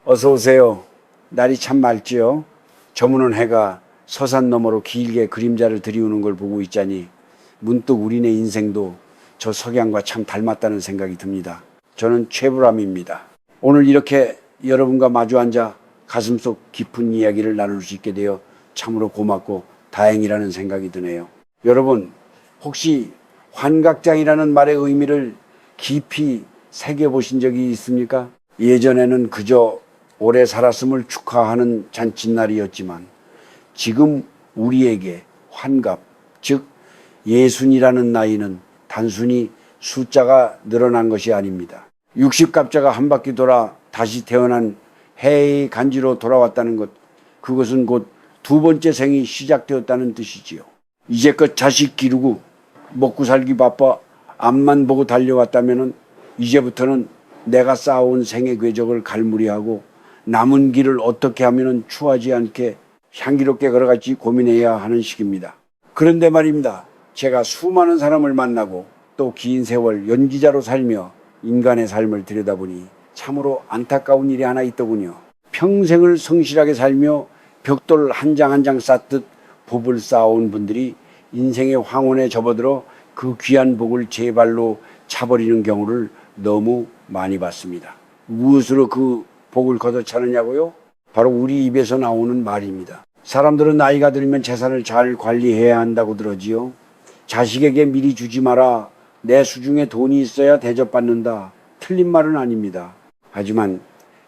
어서 오세요. 날이 참 맑지요. 저무는 해가 서산 너머로 길게 그림자를 들이우는 걸 보고 있자니 문득 우리네 인생도 저 석양과 참 닮았다는 생각이 듭니다. 저는 최불암입니다. 오늘 이렇게 여러분과 마주 앉아 가슴속 깊은 이야기를 나눌 수 있게 되어 참으로 고맙고 다행이라는 생각이 드네요. 여러분, 혹시 환각장이라는 말의 의미를 깊이 새겨보신 적이 있습니까? 예전에는 그저 오래 살았음을 축하하는 잔칫날이었지만 지금 우리에게 환갑, 즉 예순이라는 나이는 단순히 숫자가 늘어난 것이 아닙니다. 60갑자가 한 바퀴 돌아 다시 태어난 해의 간지로 돌아왔다는 것, 그것은 곧 두 번째 생이 시작되었다는 뜻이지요. 이제껏 자식 기르고 먹고 살기 바빠 앞만 보고 달려왔다면 이제부터는 내가 쌓아온 생의 궤적을 갈무리하고 남은 길을 어떻게 하면 추하지 않게 향기롭게 걸어갈지 고민해야 하는 시기입니다. 그런데 말입니다. 제가 수많은 사람을 만나고 또 긴 세월 연기자로 살며 인간의 삶을 들여다보니 참으로 안타까운 일이 하나 있더군요. 평생을 성실하게 살며 벽돌 한 장 한 장 쌓듯 복을 쌓아온 분들이 인생의 황혼에 접어들어 그 귀한 복을 제 발로 차버리는 경우를 너무 많이 봤습니다. 무엇으로 그 복을 걷어차느냐고요? 바로 우리 입에서 나오는 말입니다. 사람들은 나이가 들면 재산을 잘 관리해야 한다고 들었지요. 자식에게 미리 주지 마라. 내 수중에 돈이 있어야 대접받는다. 틀린 말은 아닙니다. 하지만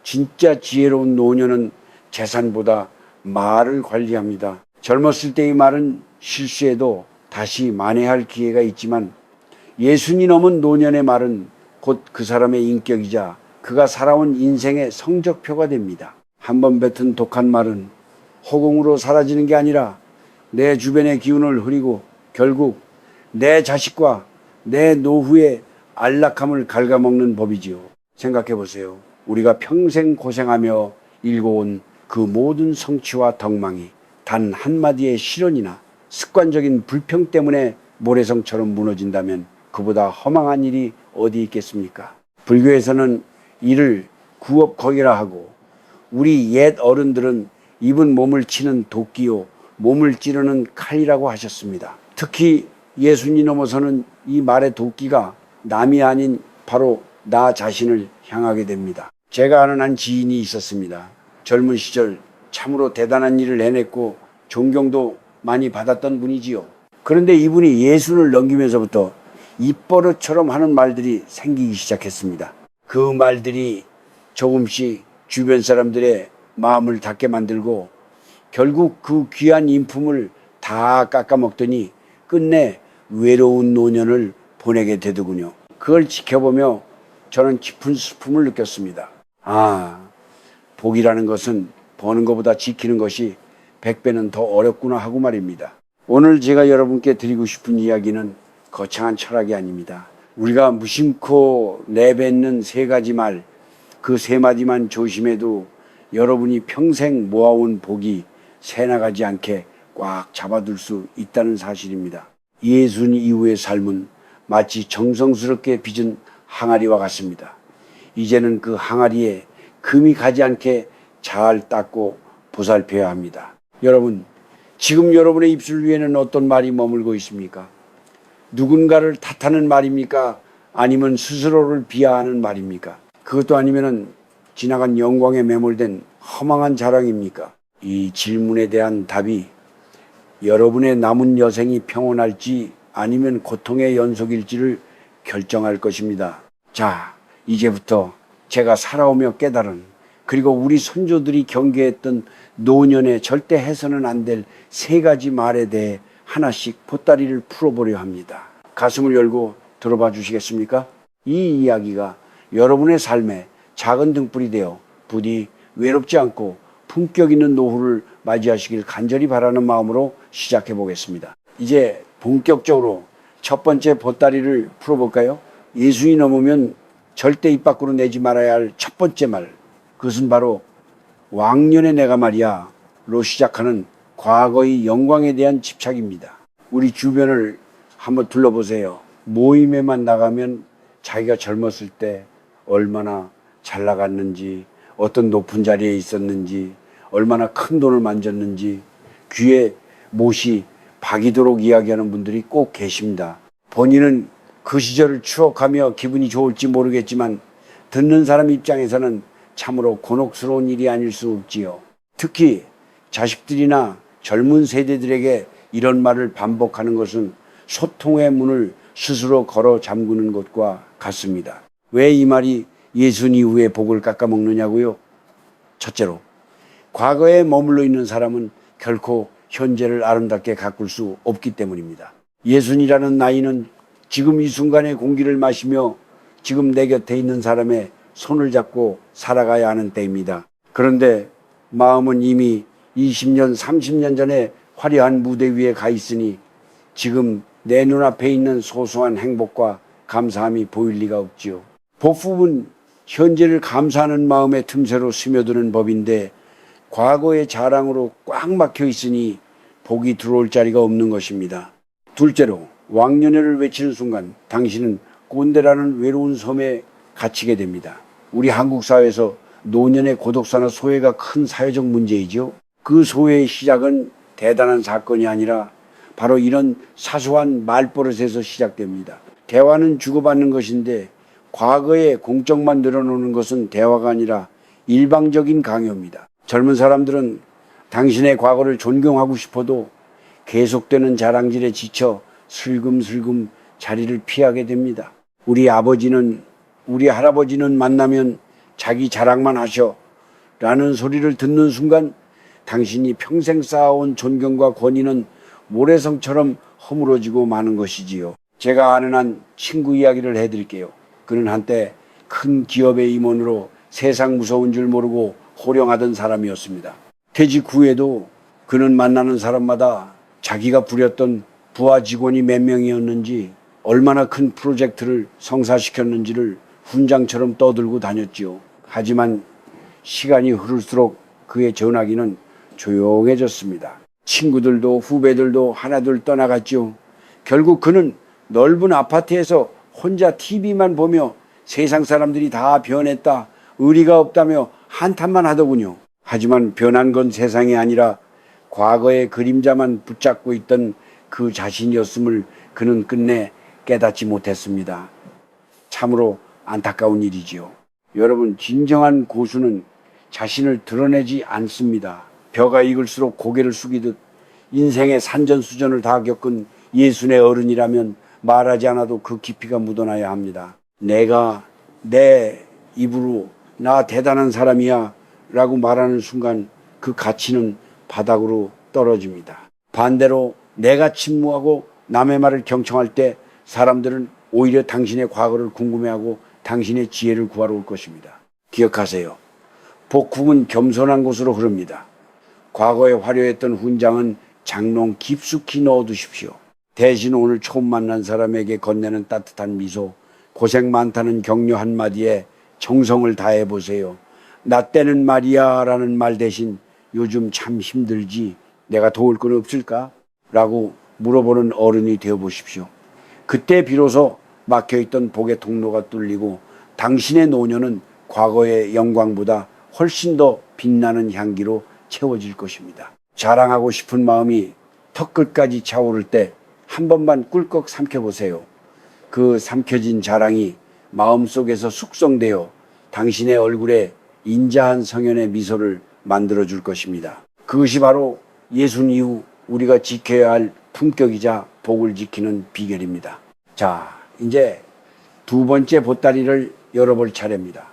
진짜 지혜로운 노년은 재산보다 말을 관리합니다. 젊었을 때의 말은 실수해도 다시 만회할 기회가 있지만 예순이 넘은 노년의 말은 곧 그 사람의 인격이자 그가 살아온 인생의 성적표가 됩니다. 한번 뱉은 독한 말은 허공으로 사라지는 게 아니라 내 주변의 기운을 흐리고 결국 내 자식과 내 노후의 안락함을 갉아먹는 법이지요. 생각해 보세요. 우리가 평생 고생하며 일궈온 그 모든 성취와 덕망이 단 한마디의 실언이나 습관적인 불평 때문에 모래성처럼 무너진다면 그보다 허망한 일이 어디 있겠습니까? 불교에서는 이를 구업거기라 하고 우리 옛 어른들은 입은 몸을 치는 도끼요 몸을 찌르는 칼이라고 하셨습니다. 특히 예순이 넘어서는 이 말의 도끼가 남이 아닌 바로 나 자신을 향하게 됩니다. 제가 아는 한 지인이 있었습니다. 젊은 시절 참으로 대단한 일을 해냈고 존경도 많이 받았던 분이지요. 그런데 이분이 예순을 넘기면서부터 입버릇처럼 하는 말들이 생기기 시작했습니다. 그 말들이 조금씩 주변 사람들의 마음을 닫게 만들고 결국 그 귀한 인품을 다 깎아먹더니 끝내 외로운 노년을 보내게 되더군요. 그걸 지켜보며 저는 깊은 슬픔을 느꼈습니다. 복이라는 것은 버는 것보다 지키는 것이 100배는 더 어렵구나 하고 말입니다. 오늘 제가 여러분께 드리고 싶은 이야기는 거창한 철학이 아닙니다. 우리가 무심코 내뱉는 세 가지 말, 그 세 마디만 조심해도 여러분이 평생 모아온 복이 새나가지 않게 꽉 잡아둘 수 있다는 사실입니다. 예순 이후의 삶은 마치 정성스럽게 빚은 항아리와 같습니다. 이제는 그 항아리에 금이 가지 않게 잘 닦고 보살펴야 합니다. 여러분, 지금 여러분의 입술 위에는 어떤 말이 머물고 있습니까? 누군가를 탓하는 말입니까? 아니면 스스로를 비하하는 말입니까? 그것도 아니면 지나간 영광에 매몰된 허망한 자랑입니까? 이 질문에 대한 답이 여러분의 남은 여생이 평온할지 아니면 고통의 연속일지를 결정할 것입니다. 자, 이제부터 제가 살아오며 깨달은 그리고 우리 선조들이 경계했던 노년에 절대 해서는 안 될 세 가지 말에 대해 하나씩 보따리를 풀어보려 합니다. 가슴을 열고 들어봐 주시겠습니까? 이 이야기가 여러분의 삶에 작은 등불이 되어 부디 외롭지 않고 품격 있는 노후를 맞이하시길 간절히 바라는 마음으로 시작해 보겠습니다. 이제 본격적으로 첫 번째 보따리를 풀어볼까요? 예순이 넘으면 절대 입 밖으로 내지 말아야 할 첫 번째 말, 그것은 바로 왕년의 내가 말이야 로 시작하는 과거의 영광에 대한 집착입니다. 우리 주변을 한번 둘러보세요. 모임에만 나가면 자기가 젊었을 때 얼마나 잘 나갔는지, 어떤 높은 자리에 있었는지, 얼마나 큰 돈을 만졌는지 귀에 못이 박이도록 이야기하는 분들이 꼭 계십니다. 본인은 그 시절을 추억하며 기분이 좋을지 모르겠지만 듣는 사람 입장에서는 참으로 곤혹스러운 일이 아닐 수 없지요. 특히 자식들이나 젊은 세대들에게 이런 말을 반복하는 것은 소통의 문을 스스로 걸어 잠그는 것과 같습니다. 왜 이 말이 예순 이후에 복을 깎아먹느냐고요? 첫째로, 과거에 머물러 있는 사람은 결코 현재를 아름답게 가꿀 수 없기 때문입니다. 예순이라는 나이는 지금 이 순간의 공기를 마시며 지금 내 곁에 있는 사람의 손을 잡고 살아가야 하는 때입니다. 그런데 마음은 이미 20년, 30년 전에 화려한 무대 위에 가 있으니 지금 내 눈앞에 있는 소소한 행복과 감사함이 보일 리가 없지요. 복습은 현재를 감사하는 마음의 틈새로 스며드는 법인데 과거의 자랑으로 꽉 막혀 있으니 복이 들어올 자리가 없는 것입니다. 둘째로, 왕년회를 외치는 순간 당신은 꼰대라는 외로운 섬에 갇히게 됩니다. 우리 한국 사회에서 노년의 고독사나 소외가 큰 사회적 문제이죠. 그 소외의 시작은 대단한 사건이 아니라 바로 이런 사소한 말버릇에서 시작됩니다. 대화는 주고받는 것인데 과거의 공적만 늘어놓는 것은 대화가 아니라 일방적인 강요입니다. 젊은 사람들은 당신의 과거를 존경하고 싶어도 계속되는 자랑질에 지쳐 슬금슬금 자리를 피하게 됩니다. 우리 아버지는, 우리 할아버지는 만나면 자기 자랑만 하셔 라는 소리를 듣는 순간 당신이 평생 쌓아온 존경과 권위는 모래성처럼 허물어지고 마는 것이지요. 제가 아는 한 친구 이야기를 해드릴게요. 그는 한때 큰 기업의 임원으로 세상 무서운 줄 모르고 호령하던 사람이었습니다. 퇴직 후에도 그는 만나는 사람마다 자기가 부렸던 부하 직원이 몇 명이었는지, 얼마나 큰 프로젝트를 성사시켰는지를 훈장처럼 떠들고 다녔지요. 하지만 시간이 흐를수록 그의 전화기는 조용해졌습니다. 친구들도 후배들도 하나둘 떠나갔죠. 결국 그는 넓은 아파트에서 혼자 TV만 보며 세상 사람들이 다 변했다, 의리가 없다며 한탄만 하더군요. 하지만 변한 건 세상이 아니라 과거의 그림자만 붙잡고 있던 그 자신이었음을 그는 끝내 깨닫지 못했습니다. 참으로 안타까운 일이지요. 여러분, 진정한 고수는 자신을 드러내지 않습니다. 벼가 익을수록 고개를 숙이듯 인생의 산전수전을 다 겪은 예순의 어른이라면 말하지 않아도 그 깊이가 묻어나야 합니다. 내가 내 입으로 나 대단한 사람이야 라고 말하는 순간 그 가치는 바닥으로 떨어집니다. 반대로 내가 침묵하고 남의 말을 경청할 때 사람들은 오히려 당신의 과거를 궁금해하고 당신의 지혜를 구하러 올 것입니다. 기억하세요. 복음은 겸손한 곳으로 흐릅니다. 과거에 화려했던 훈장은 장롱 깊숙이 넣어두십시오. 대신 오늘 처음 만난 사람에게 건네는 따뜻한 미소, 고생 많다는 격려 한마디에 정성을 다해보세요. 나 때는 말이야 라는 말 대신 요즘 참 힘들지, 내가 도울 건 없을까? 라고 물어보는 어른이 되어보십시오. 그때 비로소 막혀있던 복의 통로가 뚫리고 당신의 노년은 과거의 영광보다 훨씬 더 빛나는 향기로 채워질 것입니다. 자랑하고 싶은 마음이 턱끝까지 차오를 때 한 번만 꿀꺽 삼켜보세요. 그 삼켜진 자랑이 마음속에서 숙성되어 당신의 얼굴에 인자한 성현의 미소를 만들어줄 것입니다. 그것이 바로 예순 이후 우리가 지켜야 할 품격이자 복을 지키는 비결입니다. 자, 이제 두 번째 보따리를 열어볼 차례입니다.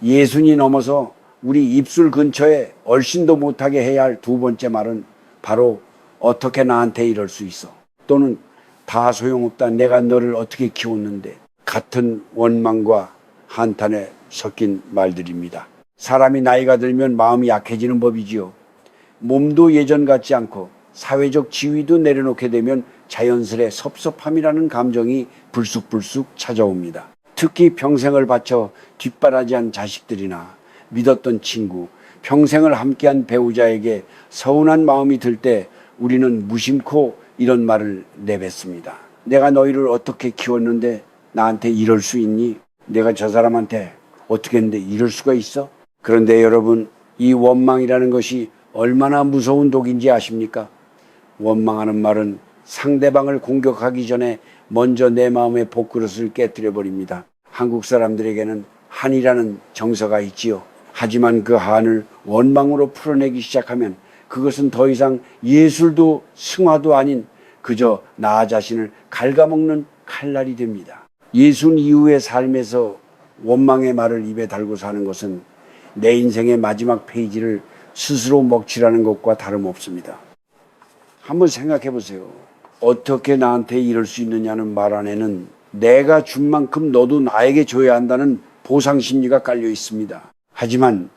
예순이 넘어서 우리 입술 근처에 얼씬도 못하게 해야 할 두 번째 말은 바로 어떻게 나한테 이럴 수 있어? 또는 다 소용없다, 내가 너를 어떻게 키웠는데, 같은 원망과 한탄에 섞인 말들입니다. 사람이 나이가 들면 마음이 약해지는 법이지요. 몸도 예전 같지 않고 사회적 지위도 내려놓게 되면 자연스레 섭섭함이라는 감정이 불쑥불쑥 찾아옵니다. 특히 평생을 바쳐 뒷바라지한 자식들이나 믿었던 친구, 평생을 함께한 배우자에게 서운한 마음이 들 때 우리는 무심코 이런 말을 내뱉습니다. 내가 너희를 어떻게 키웠는데 나한테 이럴 수 있니? 내가 저 사람한테 어떻게 했는데 이럴 수가 있어? 그런데 여러분, 이 원망이라는 것이 얼마나 무서운 독인지 아십니까? 원망하는 말은 상대방을 공격하기 전에 먼저 내 마음의 복그릇을 깨뜨려 버립니다. 한국 사람들에게는 한이라는 정서가 있지요. 하지만 그 한을 원망으로 풀어내기 시작하면 그것은 더 이상 예술도 승화도 아닌 그저 나 자신을 갉아먹는 칼날이 됩니다. 예순 이후의 삶에서 원망의 말을 입에 달고 사는 것은 내 인생의 마지막 페이지를 스스로 먹칠하는 것과 다름없습니다. 한번 생각해 보세요. 어떻게 나한테 이럴 수 있느냐는 말 안에는 내가 준 만큼 너도 나에게 줘야 한다는 보상 심리가 깔려 있습니다. 하지만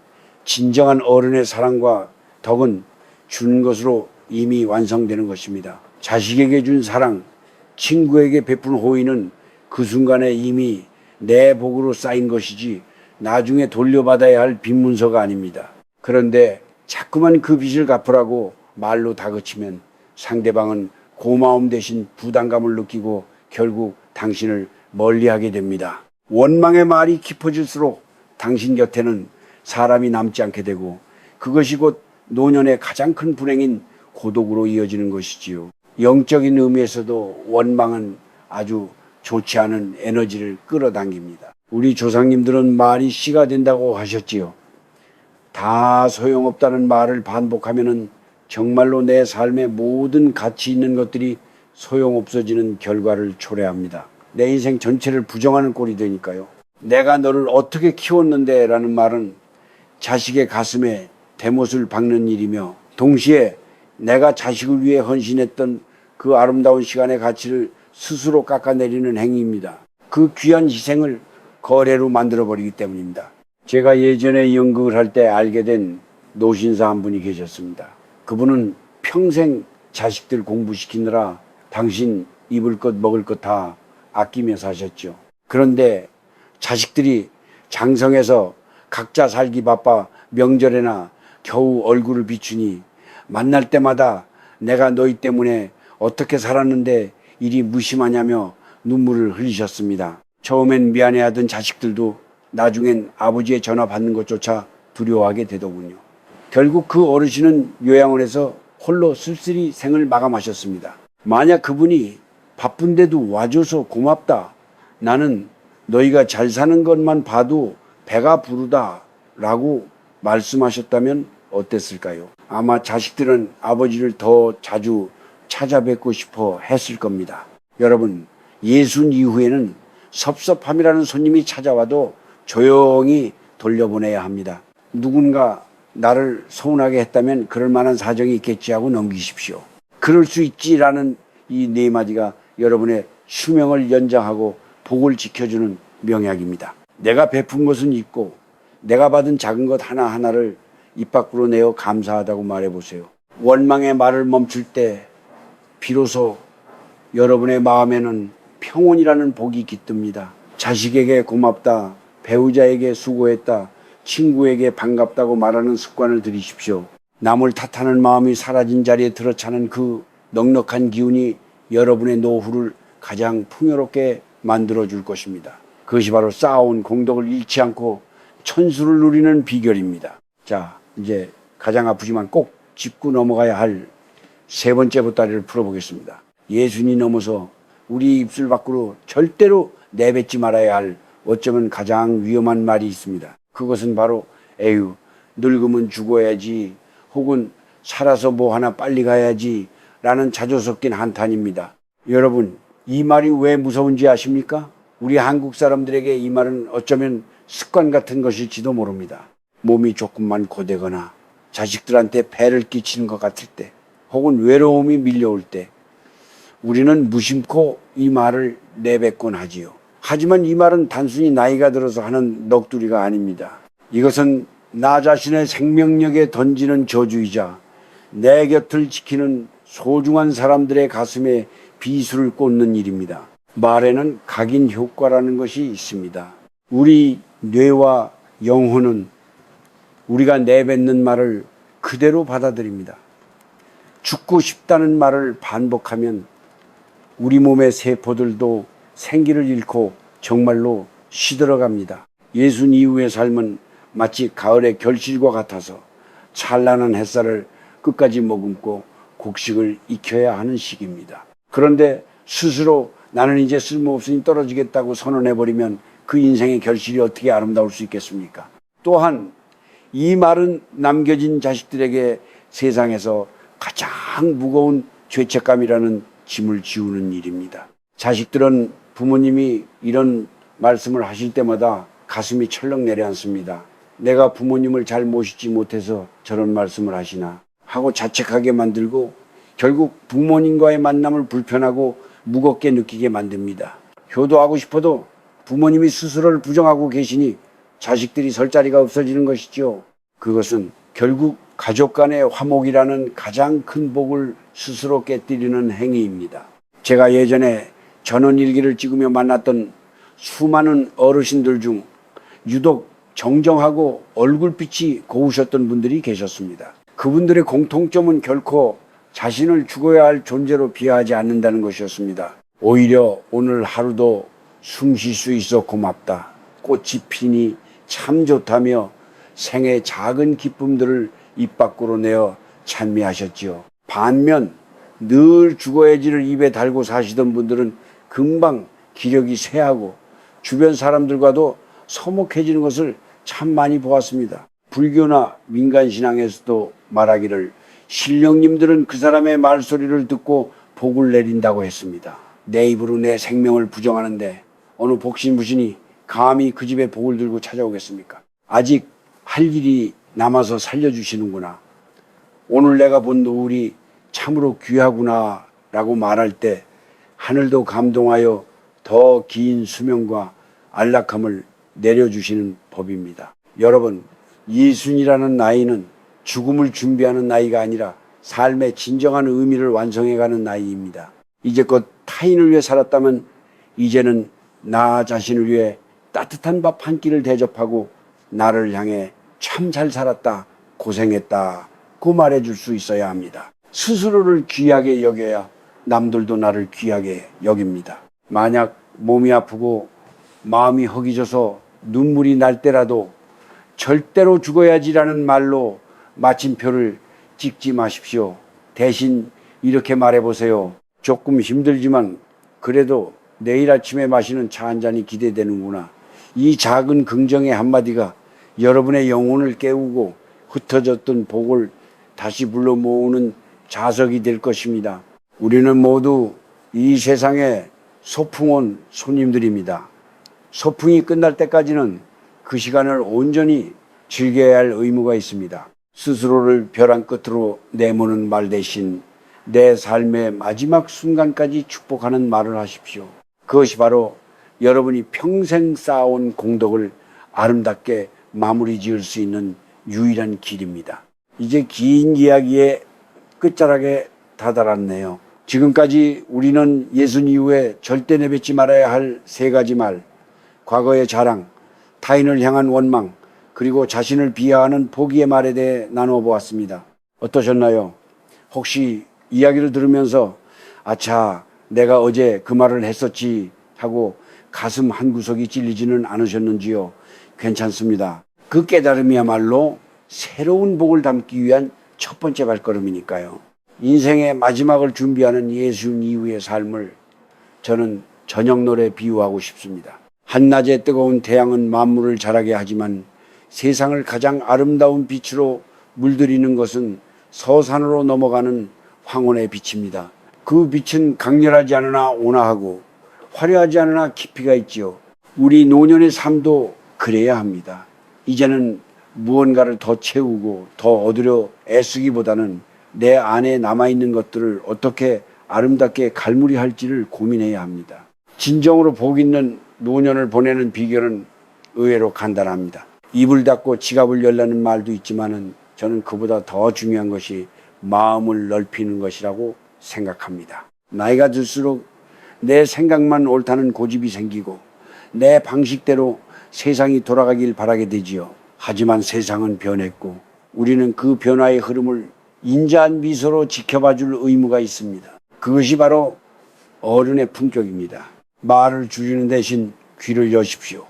진정한 어른의 사랑과 덕은 준 것으로 이미 완성되는 것입니다. 자식에게 준 사랑, 친구에게 베푼 호의는 그 순간에 이미 내 복으로 쌓인 것이지 나중에 돌려받아야 할 빚문서가 아닙니다. 그런데 자꾸만 그 빚을 갚으라고 말로 다그치면 상대방은 고마움 대신 부담감을 느끼고 결국 당신을 멀리하게 됩니다. 원망의 말이 깊어질수록 당신 곁에는 사람이 남지 않게 되고 그것이 곧 노년의 가장 큰 불행인 고독으로 이어지는 것이지요. 영적인 의미에서도 원망은 아주 좋지 않은 에너지를 끌어당깁니다. 우리 조상님들은 말이 씨가 된다고 하셨지요. 다 소용없다는 말을 반복하면은 정말로 내 삶의 모든 가치 있는 것들이 소용없어지는 결과를 초래합니다. 내 인생 전체를 부정하는 꼴이 되니까요. 내가 너를 어떻게 키웠는데 라는 말은 자식의 가슴에 대못을 박는 일이며 동시에 내가 자식을 위해 헌신했던 그 아름다운 시간의 가치를 스스로 깎아내리는 행위입니다. 그 귀한 희생을 거래로 만들어버리기 때문입니다. 제가 예전에 연극을 할 때 알게 된 노신사 한 분이 계셨습니다. 그분은 평생 자식들 공부시키느라 당신 입을 것 먹을 것 다 아끼며 사셨죠. 그런데 자식들이 장성해서 각자 살기 바빠 명절에나 겨우 얼굴을 비추니 만날 때마다 내가 너희 때문에 어떻게 살았는데 이리 무심하냐며 눈물을 흘리셨습니다. 처음엔 미안해하던 자식들도 나중엔 아버지의 전화 받는 것조차 두려워하게 되더군요. 결국 그 어르신은 요양원에서 홀로 쓸쓸히 생을 마감하셨습니다. 만약 그분이 바쁜데도 와줘서 고맙다. 나는 너희가 잘 사는 것만 봐도 배가 부르다 라고 말씀하셨다면 어땠을까요? 아마 자식들은 아버지를 더 자주 찾아뵙고 싶어 했을 겁니다. 여러분, 예순 이후에는 섭섭함이라는 손님이 찾아와도 조용히 돌려보내야 합니다. 누군가 나를 서운하게 했다면 그럴 만한 사정이 있겠지 하고 넘기십시오. 그럴 수 있지라는 이 네 마디가 여러분의 수명을 연장하고 복을 지켜주는 명약입니다. 내가 베푼 것은 있고 내가 받은 작은 것 하나하나를 입 밖으로 내어 감사하다고 말해보세요. 원망의 말을 멈출 때 비로소 여러분의 마음에는 평온이라는 복이 깃듭니다. 자식에게 고맙다, 배우자에게 수고했다, 친구에게 반갑다고 말하는 습관을 들이십시오. 남을 탓하는 마음이 사라진 자리에 들어차는 그 넉넉한 기운이 여러분의 노후를 가장 풍요롭게 만들어줄 것입니다. 그것이 바로 쌓아온 공덕을 잃지 않고 천수를 누리는 비결입니다. 자, 이제 가장 아프지만 꼭 짚고 넘어가야 할 세 번째 보따리를 풀어보겠습니다. 예순이 넘어서 우리 입술 밖으로 절대로 내뱉지 말아야 할 어쩌면 가장 위험한 말이 있습니다. 그것은 바로 에휴, 늙으면 죽어야지, 혹은 살아서 뭐 하나 빨리 가야지 라는 자조 섞인 한탄입니다. 여러분, 이 말이 왜 무서운지 아십니까? 우리 한국 사람들에게 이 말은 어쩌면 습관 같은 것일지도 모릅니다. 몸이 조금만 고되거나 자식들한테 배를 끼치는 것 같을 때, 혹은 외로움이 밀려올 때 우리는 무심코 이 말을 내뱉곤 하지요. 하지만 이 말은 단순히 나이가 들어서 하는 넋두리가 아닙니다. 이것은 나 자신의 생명력에 던지는 저주이자 내 곁을 지키는 소중한 사람들의 가슴에 비수를 꽂는 일입니다. 말에는 각인 효과라는 것이 있습니다. 우리 뇌와 영혼은 우리가 내뱉는 말을 그대로 받아들입니다. 죽고 싶다는 말을 반복하면 우리 몸의 세포들도 생기를 잃고 정말로 시들어갑니다. 예순 이후의 삶은 마치 가을의 결실과 같아서 찬란한 햇살을 끝까지 머금고 곡식을 익혀야 하는 시기입니다. 그런데 스스로 나는 이제 쓸모없으니 떨어지겠다고 선언해버리면 그 인생의 결실이 어떻게 아름다울 수 있겠습니까? 또한 이 말은 남겨진 자식들에게 세상에서 가장 무거운 죄책감이라는 짐을 지우는 일입니다. 자식들은 부모님이 이런 말씀을 하실 때마다 가슴이 철렁 내려앉습니다. 내가 부모님을 잘 모시지 못해서 저런 말씀을 하시나 하고 자책하게 만들고 결국 부모님과의 만남을 불편하고 무겁게 느끼게 만듭니다. 효도하고 싶어도 부모님이 스스로를 부정하고 계시니 자식들이 설 자리가 없어지는 것이죠. 그것은 결국 가족 간의 화목이라는 가장 큰 복을 스스로 깨뜨리는 행위입니다. 제가 예전에 전원일기를 찍으며 만났던 수많은 어르신들 중 유독 정정하고 얼굴빛이 고우셨던 분들이 계셨습니다. 그분들의 공통점은 결코 자신을 죽어야 할 존재로 비하하지 않는다는 것이었습니다. 오히려 오늘 하루도 숨 쉴 수 있어 고맙다. 꽃이 피니 참 좋다며 생의 작은 기쁨들을 입 밖으로 내어 찬미하셨지요. 반면 늘 죽어야지를 입에 달고 사시던 분들은 금방 기력이 쇠하고 주변 사람들과도 서먹해지는 것을 참 많이 보았습니다. 불교나 민간신앙에서도 말하기를 신령님들은 그 사람의 말소리를 듣고 복을 내린다고 했습니다. 내 입으로 내 생명을 부정하는데 어느 복신부신이 감히 그 집에 복을 들고 찾아오겠습니까? 아직 할 일이 남아서 살려주시는구나. 오늘 내가 본 노을이 참으로 귀하구나 라고 말할 때 하늘도 감동하여 더 긴 수명과 안락함을 내려주시는 법입니다. 여러분, 예순이라는 나이는 죽음을 준비하는 나이가 아니라 삶의 진정한 의미를 완성해가는 나이입니다. 이제껏 타인을 위해 살았다면 이제는 나 자신을 위해 따뜻한 밥 한 끼를 대접하고 나를 향해 참 잘 살았다, 고생했다 고 말해줄 수 있어야 합니다. 스스로를 귀하게 여겨야 남들도 나를 귀하게 여깁니다. 만약 몸이 아프고 마음이 허기져서 눈물이 날 때라도 절대로 죽어야지라는 말로 마침표를 찍지 마십시오. 대신 이렇게 말해보세요. 조금 힘들지만 그래도 내일 아침에 마시는 차 한 잔이 기대되는구나. 이 작은 긍정의 한마디가 여러분의 영혼을 깨우고 흩어졌던 복을 다시 불러 모으는 자석이 될 것입니다. 우리는 모두 이 세상의 소풍 온 손님들입니다. 소풍이 끝날 때까지는 그 시간을 온전히 즐겨야 할 의무가 있습니다. 스스로를 벼랑 끝으로 내모는 말 대신 내 삶의 마지막 순간까지 축복하는 말을 하십시오. 그것이 바로 여러분이 평생 쌓아온 공덕을 아름답게 마무리 지을 수 있는 유일한 길입니다. 이제 긴 이야기의 끝자락에 다다랐네요. 지금까지 우리는 예순 이후에 절대 내뱉지 말아야 할 세 가지 말, 과거의 자랑, 타인을 향한 원망, 그리고 자신을 비하하는 포기의 말에 대해 나누어 보았습니다. 어떠셨나요? 혹시 이야기를 들으면서 아차, 내가 어제 그 말을 했었지 하고 가슴 한구석이 찔리지는 않으셨는지요? 괜찮습니다. 그 깨달음이야말로 새로운 복을 담기 위한 첫 번째 발걸음이니까요. 인생의 마지막을 준비하는 예순 이후의 삶을 저는 저녁 노래에 비유하고 싶습니다. 한낮의 뜨거운 태양은 만물을 자라게 하지만 세상을 가장 아름다운 빛으로 물들이는 것은 서산으로 넘어가는 황혼의 빛입니다. 그 빛은 강렬하지 않으나 온화하고 화려하지 않으나 깊이가 있지요. 우리 노년의 삶도 그래야 합니다. 이제는 무언가를 더 채우고 더 얻으려 애쓰기보다는 내 안에 남아있는 것들을 어떻게 아름답게 갈무리할지를 고민해야 합니다. 진정으로 복 있는 노년을 보내는 비결은 의외로 간단합니다. 입을 닫고 지갑을 열라는 말도 있지만은 저는 그보다 더 중요한 것이 마음을 넓히는 것이라고 생각합니다. 나이가 들수록 내 생각만 옳다는 고집이 생기고 내 방식대로 세상이 돌아가길 바라게 되지요. 하지만 세상은 변했고 우리는 그 변화의 흐름을 인자한 미소로 지켜봐줄 의무가 있습니다. 그것이 바로 어른의 품격입니다. 말을 줄이는 대신 귀를 여십시오.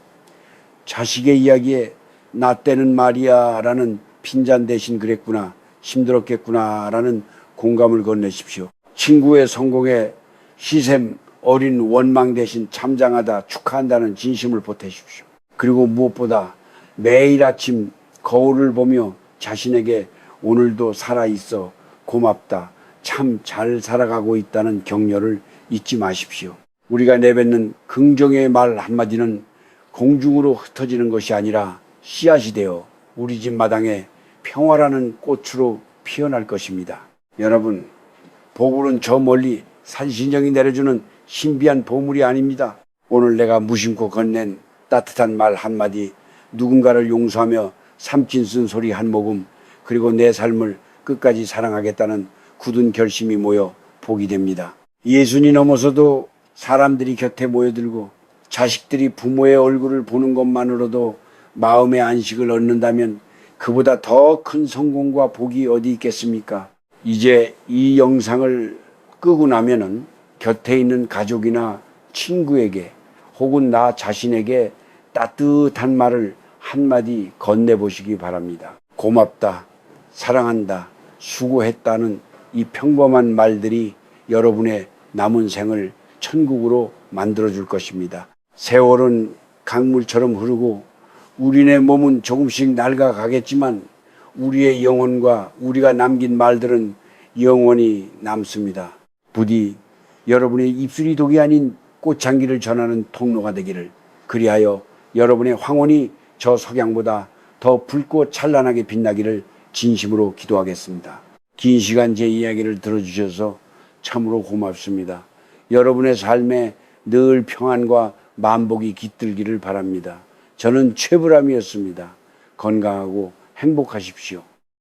자식의 이야기에 나 때는 말이야 라는 핀잔 대신 그랬구나, 힘들었겠구나 라는 공감을 건네십시오. 친구의 성공에 시샘 어린 원망 대신 참장하다 축하한다는 진심을 보태십시오. 그리고 무엇보다 매일 아침 거울을 보며 자신에게 오늘도 살아있어 고맙다, 참 잘 살아가고 있다는 격려를 잊지 마십시오. 우리가 내뱉는 긍정의 말 한마디는 공중으로 흩어지는 것이 아니라 씨앗이 되어 우리 집 마당에 평화라는 꽃으로 피어날 것입니다. 여러분, 복울은 저 멀리 산신령이 내려주는 신비한 보물이 아닙니다. 오늘 내가 무심코 건넨 따뜻한 말 한마디, 누군가를 용서하며 삼킨 쓴 소리 한 모금, 그리고 내 삶을 끝까지 사랑하겠다는 굳은 결심이 모여 복이 됩니다. 예순이 넘어서도 사람들이 곁에 모여들고 자식들이 부모의 얼굴을 보는 것만으로도 마음의 안식을 얻는다면 그보다 더 큰 성공과 복이 어디 있겠습니까? 이제 이 영상을 끄고 나면은 곁에 있는 가족이나 친구에게 혹은 나 자신에게 따뜻한 말을 한마디 건네보시기 바랍니다. 고맙다, 사랑한다, 수고했다는 이 평범한 말들이 여러분의 남은 생을 천국으로 만들어줄 것입니다. 세월은 강물처럼 흐르고 우리네 몸은 조금씩 낡아가겠지만 우리의 영혼과 우리가 남긴 말들은 영원히 남습니다. 부디 여러분의 입술이 독이 아닌 꽃향기를 전하는 통로가 되기를, 그리하여 여러분의 황혼이 저 석양보다 더 붉고 찬란하게 빛나기를 진심으로 기도하겠습니다. 긴 시간 제 이야기를 들어주셔서 참으로 고맙습니다. 여러분의 삶에 늘 평안과 만복이 깃들기를 바랍니다. 저는 최불암이었습니다. 건강하고 행복하십시오.